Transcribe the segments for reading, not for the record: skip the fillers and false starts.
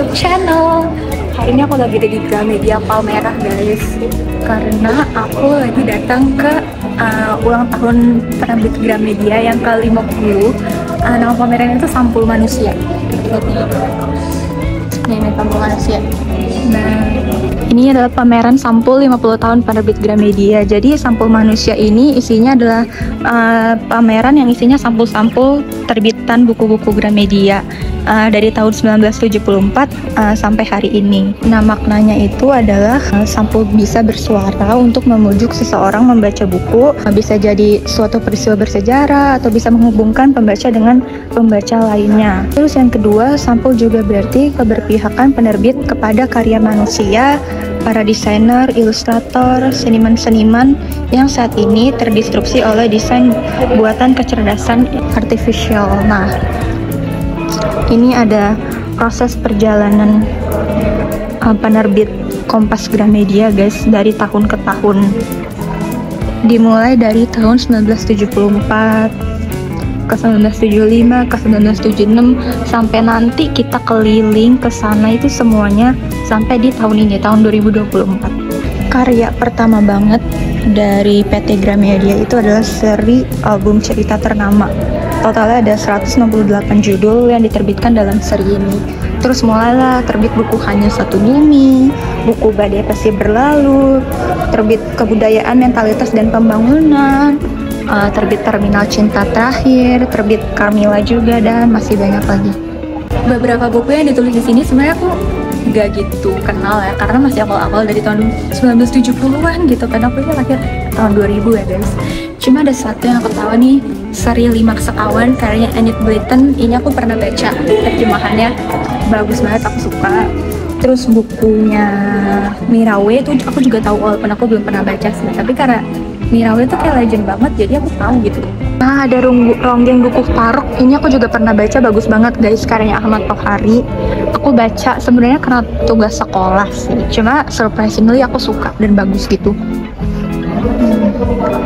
YouTube channel. Hari ini aku lagi di Gramedia Palmerah guys, karena aku lagi datang ke ulang tahun penerbit Gramedia yang ke-50. Nama pameran itu Sampul Manusia. Ini Sampul Manusia. Nah, ini adalah pameran sampul 50 tahun penerbit Gramedia. Jadi Sampul Manusia ini isinya adalah pameran yang isinya sampul-sampul terbitan buku-buku Gramedia dari tahun 1974 sampai hari ini. Nah, maknanya itu adalah sampul bisa bersuara untuk memujuk seseorang membaca buku, bisa jadi suatu peristiwa bersejarah atau bisa menghubungkan pembaca dengan pembaca lainnya. Terus yang kedua, sampul juga berarti keberpihakan penerbit kepada karya manusia, para desainer, ilustrator, seniman-seniman yang saat ini terdistrupsi oleh desain buatan kecerdasan artifisial. Nah, ini ada proses perjalanan penerbit Kompas Gramedia guys, dari tahun ke tahun. Dimulai dari tahun 1974 ke 1975 ke 1976 sampai nanti kita keliling ke sana itu semuanya sampai di tahun ini, tahun 2024. Karya pertama banget dari PT Gramedia itu adalah seri album cerita ternama. Totalnya ada 168 judul yang diterbitkan dalam seri ini. Terus mulailah terbit buku Hanya Satu Bumi, buku Badai Pasti Berlalu, terbit Kebudayaan, Mentalitas dan Pembangunan, terbit Terminal Cinta Terakhir, terbit Carmilla juga, dan masih banyak lagi. Beberapa buku yang ditulis di sini sebenarnya aku gak gitu kenal ya, karena masih awal-awal dari tahun 1970-an gitu kan. Aku ini lahir tahun 2000 ya guys. Cuma ada satu yang aku tahu nih, seri 5 Sekawan karyanya Enid Blyton. Ini aku pernah baca terjemahannya, bagus banget, aku suka. Terus bukunya Mirawe itu aku juga tahu, walaupun aku belum pernah baca sih, tapi karena Mirawe itu kayak legend banget jadi aku tahu gitu. Nah, ada Ronggeng Dukuh Parok, ini aku juga pernah baca, bagus banget guys, karyanya Ahmad Tohari. Aku baca sebenarnya karena tugas sekolah sih, cuma surprisingly aku suka dan bagus gitu.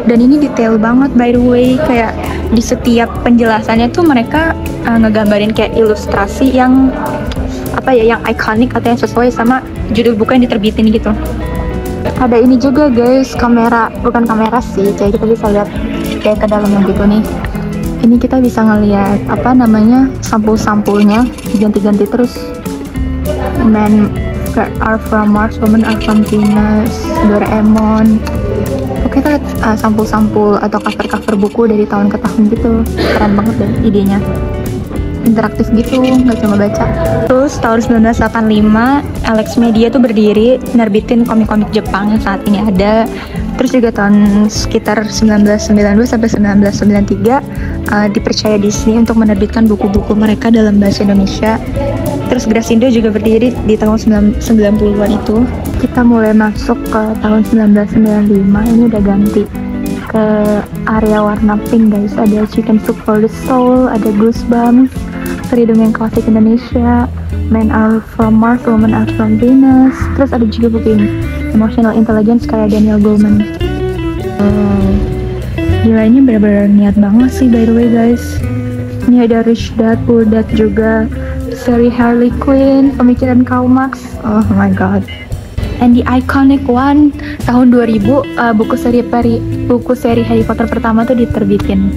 Dan ini detail banget by the way, kayak di setiap penjelasannya tuh mereka ngegambarin kayak ilustrasi yang apa ya, yang ikonik atau yang sesuai sama judul buku yang diterbitin gitu. Ada ini juga guys, kamera, bukan kamera sih, kayak kita bisa lihat kayak ke dalamnya gitu nih. Ini kita bisa ngelihat apa namanya, sampul-sampulnya diganti-ganti terus. Men are from Mars, women are from Venus, Doraemon. Oke, kita lihat sampul-sampul atau cover-cover buku dari tahun ke tahun gitu. Keren banget deh idenya, interaktif gitu, nggak cuma baca. Terus tahun 1985 Alex Media tuh berdiri nerbitin komik-komik Jepang yang saat ini ada. Terus juga tahun sekitar 1992 sampai 1993 dipercaya Disney untuk menerbitkan buku-buku mereka dalam bahasa Indonesia. Terus Grasindo juga berdiri di tahun 90-an itu. Kita mulai masuk ke tahun 1995, ini udah ganti ke area warna pink guys. Ada Chicken Soup for the Soul, ada Goosebumps, Freedom yang klasik Indonesia, Men Are From Mars, Women Are From Venus. Terus ada juga buku ini, Emotional Intelligence kayak Daniel Goleman. Gila, ini bener-bener niat banget sih by the way guys. Ini ada Rich Dad Poor Dad juga, seri Harley Quinn, Pemikiran Karl Marx. Oh my god. And the iconic one, tahun 2000 buku seri Harry Potter pertama tuh diterbitin.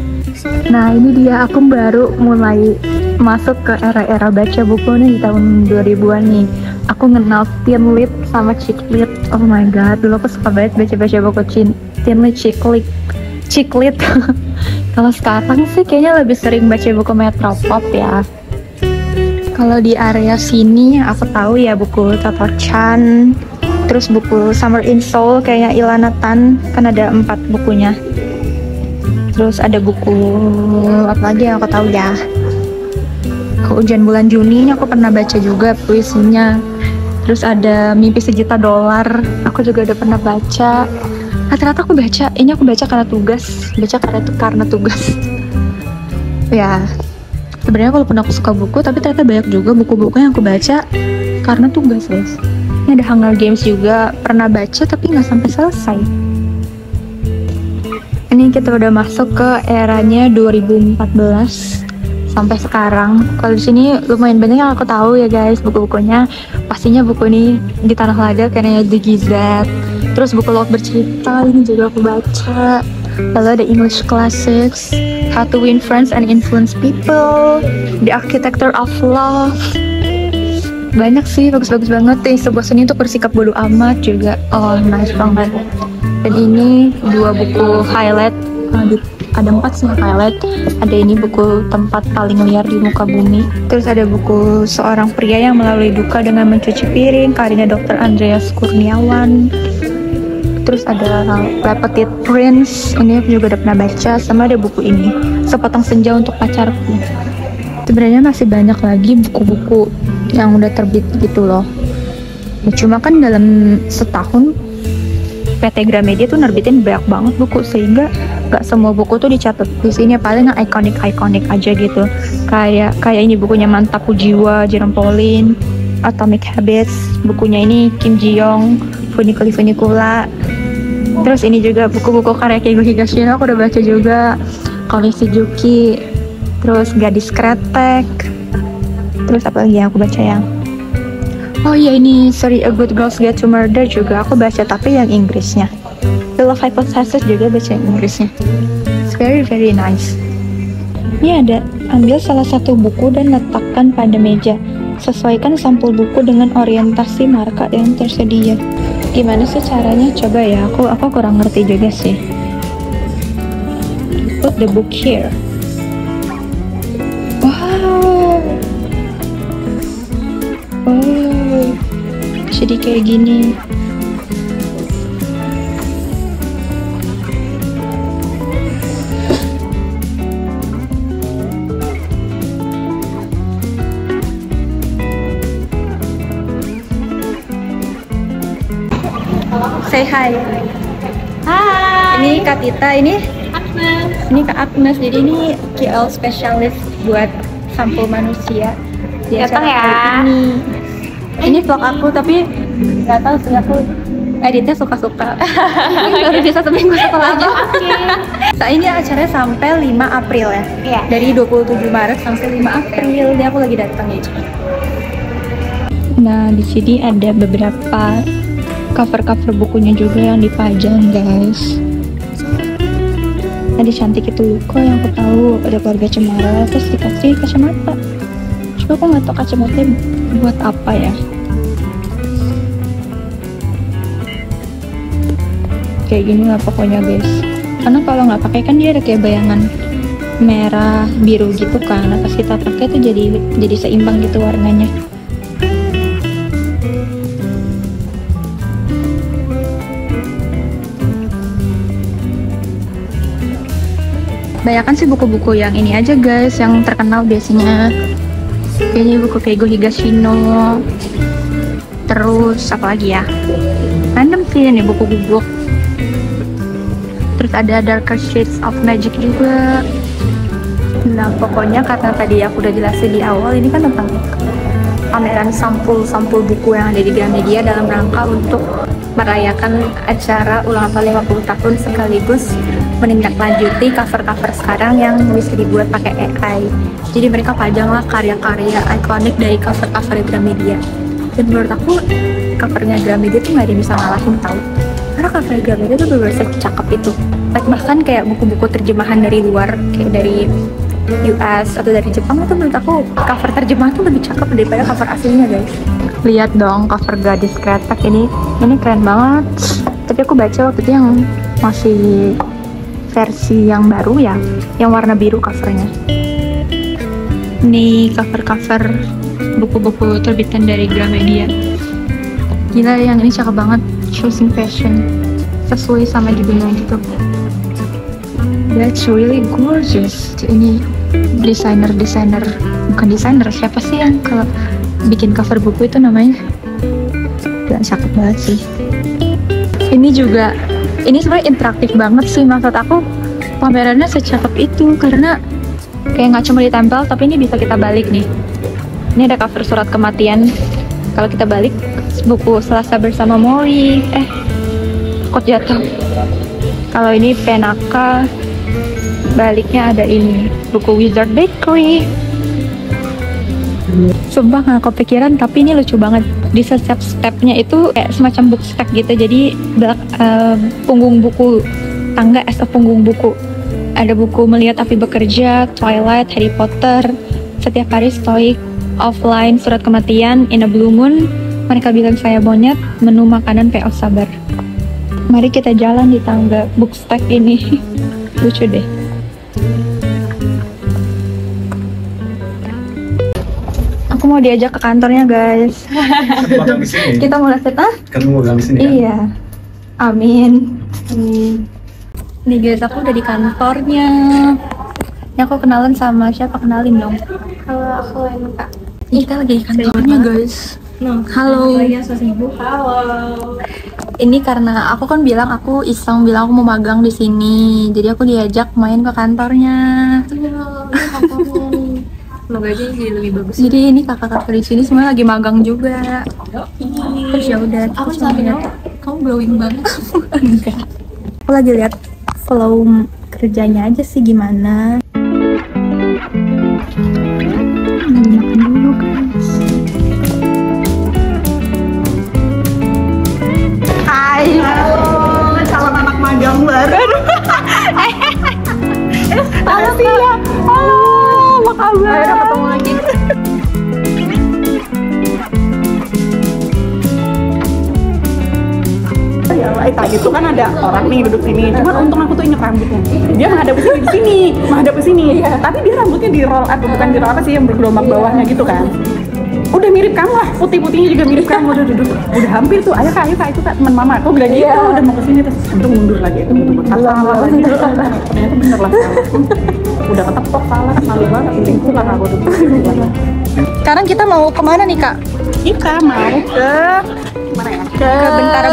Nah, ini dia, aku baru mulai masuk ke era-era baca buku nih di tahun 2000-an nih. Aku kenal teen lit sama chick lit. Oh my god, dulu aku suka banget baca-baca buku teen lit, chick lit. Kalau sekarang sih kayaknya lebih sering baca buku Metropop ya. Kalau di area sini aku tahu ya buku Toto-chan, terus buku Summer in Seoul kayaknya Ilana Tan, kan ada 4 bukunya. Terus ada buku apa lagi yang aku tahu ya, Hujan Bulan Juni, ini aku pernah baca juga puisinya. Terus ada Mimpi Sejuta Dolar, aku juga udah pernah baca. Ternyata aku baca, ini aku baca karena tugas, karena tugas. Ya, sebenarnya walaupun aku suka buku, tapi ternyata banyak juga buku-buku yang aku baca karena tugas guys. Ini ada Hunger Games juga, pernah baca tapi nggak sampai selesai. Ini kita udah masuk ke eranya 2014 sampai sekarang. Kalau di sini lumayan banyak yang aku tahu ya guys, buku-bukunya. Pastinya buku ini di Tanah Lada karena The Gizat. Terus buku Laut Bercerita ini juga aku baca. Lalu ada English Classics, How to Win Friends and Influence People, The Architecture of Love. Banyak sih, bagus-bagus banget. Sebuah seni untuk bersikap bodo amat juga. Oh, nice banget. Dan ini 2 buku highlight. Ada 4 sih highlight. Ada ini buku Tempat Paling Liar di Muka Bumi. Terus ada buku Seorang Pria yang Melalui Duka dengan Mencuci Piring, karya Dr. Andreas Kurniawan. Terus ada Le Petit Prince, ini aku juga udah pernah baca. Sama ada buku ini, Sepotong Senja Untuk Pacarku. Sebenarnya masih banyak lagi buku-buku yang udah terbit gitu loh. Ya, cuma kan dalam setahun PT Gramedia tuh nerbitin banyak banget buku, sehingga gak semua buku tuh dicatat di sini. Paling yang ikonik aja gitu. Kayak ini bukunya Mantapku Jiwa, Jerome Pauline. Atomic Habits, bukunya ini Kim Ji Young, Funikula. Terus ini juga buku-buku karya Keigo Higashino aku udah baca juga. Kolesi Juki, terus Gadis Kretek. Terus apa lagi yang aku baca yang oh iya, ini Sorry A Good Girl's Guide to Murder juga aku baca, tapi yang Inggrisnya. The Love Hypothesis juga baca yang Inggrisnya. It's very very nice. Ini ada, ambil salah satu buku dan letakkan pada meja. Sesuaikan sampul buku dengan orientasi marka yang tersedia. Gimana sih caranya? Coba ya, aku kurang ngerti juga sih. Put the book here. Wow. Oh, jadi kayak gini. Say hi. Hai. Ini Kak Tita, ini Agnes. Ini Kak Agnes. Jadi ini KL spesialis buat sampul manusia. Datang ya. Ini vlog aku, tapi nggak tahu sih, aku editnya suka-suka. Baru bisa seminggu setelah aja. Nah, ini acaranya sampai 5 April ya. Iya. Dari 27 Maret sampai 5 April. Ini aku lagi datang ya. Nah, di sini ada beberapa cover bukunya juga yang dipajang guys. Tadi cantik itu Luko yang aku tahu, ada Keluarga Cemara, terus dikasih kacamata. Coba aku nggak tahu kacamata buat apa ya. Kayak gini lah pokoknya guys. Karena kalau nggak pakai kan dia ada kayak bayangan merah biru gitu kan. Nah, pas kita pakai tuh jadi seimbang gitu warnanya. Banyakan sih buku-buku yang ini aja guys, yang terkenal biasanya. Kayaknya buku Keigo Higashino. Terus apa lagi ya? Random sih ini buku-buku. Terus ada Darker Shades of Magic juga. Nah pokoknya karena tadi aku udah jelasin di awal, ini kan tentang pameran sampul buku yang ada di Gramedia dalam rangka untuk merayakan acara ulang tahun 50 tahun sekaligus menindaklanjuti cover-cover sekarang yang bisa dibuat pakai AI. Jadi mereka pajanglah karya-karya ikonik dari cover-cover Gramedia. Dan menurut aku covernya Gramedia tuh nggak ada yang bisa ngalahin tau. Karena cover Gramedia tuh bener-bener cakep itu. Like, bahkan kayak buku-buku terjemahan dari luar, kayak dari US atau dari Jepang, itu menurut aku cover terjemahan tuh lebih cakep daripada cover aslinya guys. Lihat dong cover Gadis Kretek ini keren banget. Tapi aku baca waktu itu yang masih versi yang baru ya, yang warna biru covernya. Ini cover buku-buku terbitan dari Gramedia. Gila, yang ini cakep banget. Choosing Passion, sesuai sama judulnya gitu. That's really gorgeous. Ini desainer, bukan desainer, siapa sih yang kalau bikin cover buku itu namanya? Gak cakep banget sih. Ini juga, ini sebenarnya interaktif banget sih, maksud aku pamerannya secakep itu karena kayak nggak cuma ditempel, tapi ini bisa kita balik nih. Ini ada cover Surat Kematian. Kalau kita balik buku Selasa Bersama Mori, kok jatuh. Kalau ini Penaka, baliknya ada ini buku Wizard Bakery. Sumpah nggak kepikiran, tapi ini lucu banget. Di setiap stepnya itu kayak semacam book stack gitu. Jadi punggung buku tangga as a punggung buku. Ada buku Melihat Api Bekerja, Twilight, Harry Potter, Setiap Hari Stoik, Offline, Surat Kematian, In a Blue Moon, Mereka Bilang Saya Monyet, Menu Makanan PO Sabar. Mari kita jalan di tangga book stack ini. Lucu deh. Aku mau diajak ke kantornya, guys. Magang di sini. Kita mau lihat, Kan mau magang di sini kan? Iya. Amin. Nih guys, aku udah di kantornya. Ini aku kenalan sama siapa? Kenalin dong. Halo, aku Lenka. Kita lagi di kantornya, guys. Halo. Halo. Ini karena aku kan bilang aku iseng bilang aku mau magang di sini. Jadi aku diajak main ke kantornya. Semoga aja jadi lebih bagus. Jadi ini kakak-kakak di sini semua lagi magang juga. Terus ya udah. Aku terus sampai lihat. kamu glowing banget. Enggak. Aku lagi lihat flow kerjanya aja sih gimana. Lagi makan dulu, guys. Hai. Halo, calon anak magang baru. Halo, Tia. Halo, apa kabar? Ayo ketemu lagi. Ya Allah, tadi tuh kan ada orang nih duduk sini. Cuman untung aku tuh inget rambutnya. Dia menghadap ke sini di sini, menghadap ke sini. Tapi dia rambutnya di roll up, bukan di roll apa sih yang bergelombang bawahnya gitu kan. Udah mirip kamu lah, putih-putihnya juga mirip kamu. Udah hampir tuh. Ayo kak, itu kak teman mama. Aku bilang gitu, udah mau kesini terus mundur lagi. Itu betul-betul salah lagi. Ternyata bener lah. Udah ketepok salah, malu banget. Itu lah aku tuh. Sekarang kita mau kemana nih, Kak? Kita mau ke mana ya? Ke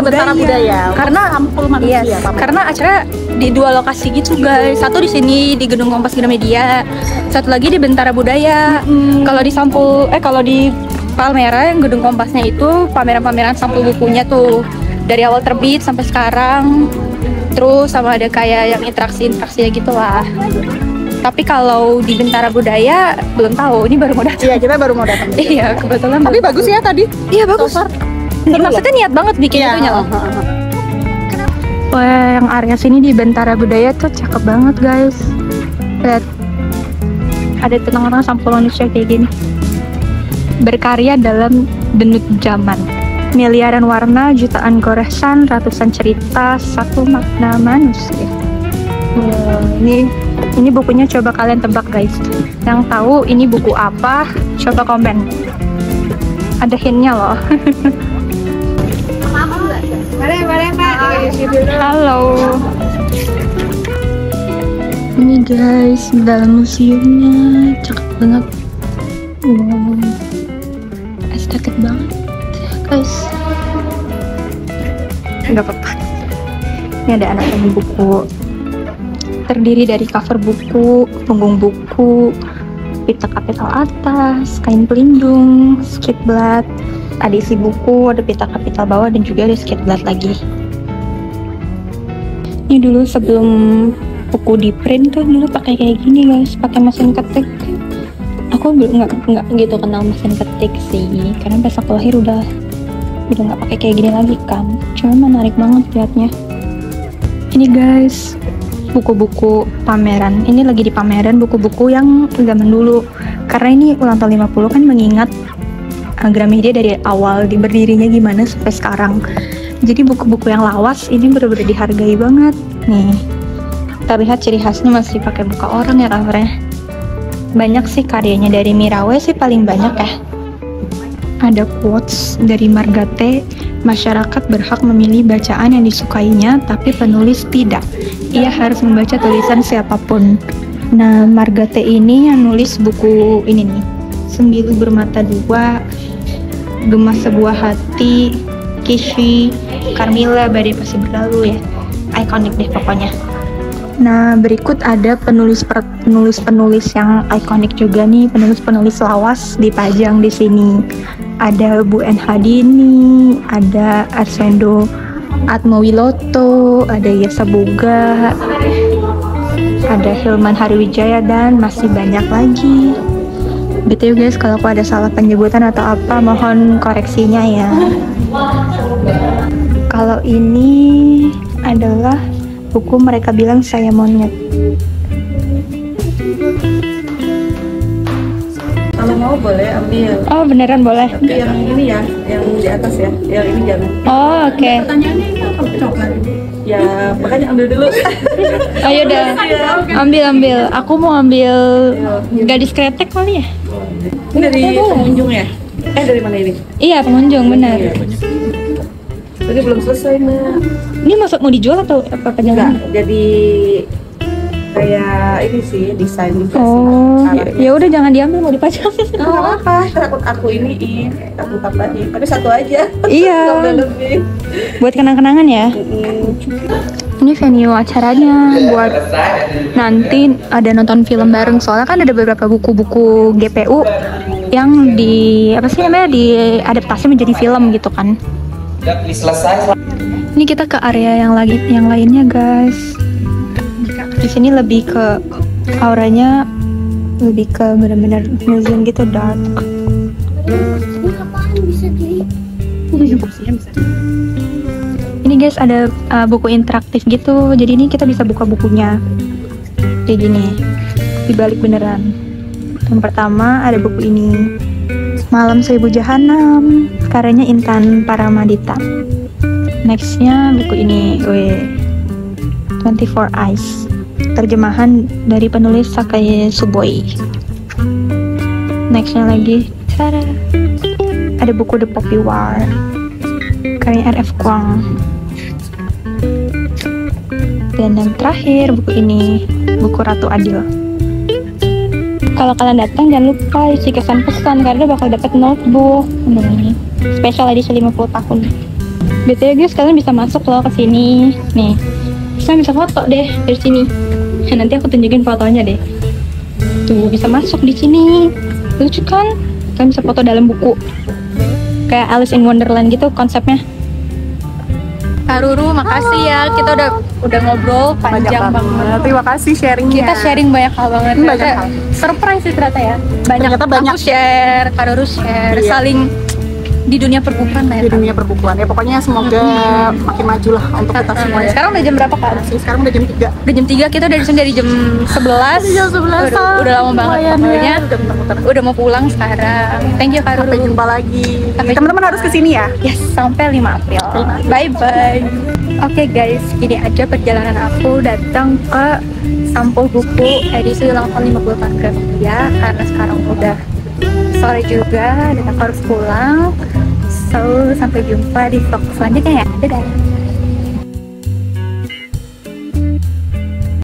Bentara Budaya. Karena sampul manusia. Iya, Papa. karena acara di dua lokasi gitu, guys. Satu di sini di Gedung Kompas Gramedia, satu lagi di Bentara Budaya. Kalau di kalau di Palmera yang Gedung Kompasnya itu pameran-pameran sampul bukunya tuh dari awal terbit sampai sekarang. Terus sama ada kayak yang interaksi-interaksinya gitu lah. Tapi kalau di Bentara Budaya belum tahu, ini baru mau datang. Iya, kita baru mau datang. Iya, kebetulan. Tapi bagus ya tadi. Iya, bagus. Maksudnya niat banget bikin itunya loh. Wah, yang area sini di Bentara Budaya tuh cakep banget, guys. Lihat, ada tengah-tengah sampul manusia kayak gini. Berkarya dalam denut zaman. Miliaran warna, jutaan goresan, ratusan cerita, satu makna manusia. Wah, ini bukunya, coba kalian tebak, guys. Yang tahu ini buku apa, coba komen. Ada hintnya loh. Boleh Mbak. Halo. Ini guys, dalam museumnya cakep banget. Wow, estetik banget, guys. Nggak apa-apa. Ini ada anatomi buku. Terdiri dari cover buku, punggung buku, pita kapital atas, kain pelindung, skitblad, ada isi buku, ada pita kapital bawah, dan juga ada skitblad lagi. Ini dulu sebelum buku di print tuh dulu pakai kayak gini, guys, pakai mesin ketik. Aku nggak gitu kenal mesin ketik sih, karena pas aku lahir udah nggak pakai kayak gini lagi kan. Cuma menarik banget liatnya. Ini guys, buku-buku pameran. Ini lagi di pameran buku-buku yang zaman dulu. Karena ini ulang tahun 50 kan, mengingat Gramedia dari awal berdirinya gimana sampai sekarang. Jadi buku-buku yang lawas ini bener-bener dihargai banget. Nih, terlihat ciri khasnya masih pakai muka orang ya covernya. Banyak sih karyanya, dari Mirawe sih paling banyak ya. Ada quotes dari Margate, masyarakat berhak memilih bacaan yang disukainya, tapi penulis tidak. Ia harus membaca tulisan siapapun. Nah, Margate ini yang nulis buku ini nih, Sembilu Bermata Dua, Gemas Sebuah Hati, Kishi, Carmilla, Badai Pasti Berlalu ya. Ikonik deh pokoknya. Nah, berikut ada penulis-penulis yang ikonik juga nih, penulis-penulis lawas dipajang di sini. Ada Bu N Hadini, ada Arswendo Atmowiloto, ada Yasa Boga, ada Hilman Hariwijaya, dan masih banyak lagi. Gitu ya guys, kalau aku ada salah penyebutan atau apa mohon koreksinya ya. Kalau ini adalah buku Mereka Bilang Saya Monyet. Kalau mau boleh ambil. Oh beneran boleh. Tapi yang ini ya, yang di atas ya. Yang ini jangan. Oh oke. Pertanyaannya ini apa coklat? Ya, makanya ambil dulu. Oh yaudah, ambil. Aku mau ambil gadis kretek kali ya. Ini dari pengunjung ya? Dari mana ini? Iya pengunjung bener. Ini belum selesai, Mbak. Ini mau dijual atau apa Enggak, jangan? jadi kayak ini sih desain juga Oh, sih. ya udah jangan diambil, mau dipajang. Nggak apa-apa, takut aku iniin, aku tambahin. Tapi satu aja. Iya. Nggak boleh lebih. Buat kenang-kenangan ya. Ini venue acaranya buat nanti ada nonton film bareng, soalnya kan ada beberapa buku-buku GPU yang di apa sih namanya diadaptasi menjadi film gitu kan. Ini kita ke area yang lainnya guys. Di sini lebih ke auranya lebih ke benar-benar museum gitu, dark. Ini guys ada buku interaktif gitu, jadi ini kita bisa buka bukunya kayak gini dibalik beneran. Yang pertama ada buku ini, Malam Seribu Jahanam, karyanya Intan Paramadita. Nextnya buku ini, 24 Eyes, terjemahan dari penulis Sakae Suboi. Nextnya lagi, tada, ada buku The Poppy War, karya R.F. Kuang. Dan yang terakhir buku ini, buku Ratu Adil. Kalau kalian datang jangan lupa isi kesan pesan karena bakal dapat notebook ini special edition 50 tahun. BTW guys, kalian bisa masuk loh ke sini. Nih, bisa foto deh dari sini. Nanti aku tunjukin fotonya deh. Tuh, bisa masuk di sini. Lucu kan? Kalian bisa foto dalam buku. Kayak Alice in Wonderland gitu konsepnya. Kak Ruru, makasih ya. Kita udah ngobrol panjang banget. Terima kasih sharingnya. Kita sharing banyak hal banget. Banyak Ternyata hal. surprise sih ternyata ya. Ternyata banyak. Aku share, Kak Ruru share, Iya. saling di dunia perbukuan lah ya. Di dunia perbukuan ya, pokoknya semoga makin maju lah untuk kita semua ya. Sekarang udah jam berapa Kak? Sekarang udah jam 3. Udah jam 3, kita dari sini dari jam 11. Jam 11. Udah lama banget Lumayan pokoknya. ya, udah muter-muter. Udah mau pulang sekarang. Thank you Kak Ruru. Sampai jumpa lagi. Sampai Teman-teman harus kesini ya. Yes, sampai 5 April. Bye bye. Oke guys, gini aja perjalanan aku datang ke sampul buku edisi ulang tahun 50 tahun Gramedia, karena sekarang udah sore juga dan aku harus pulang. So, sampai jumpa di vlog selanjutnya ya. Dadah.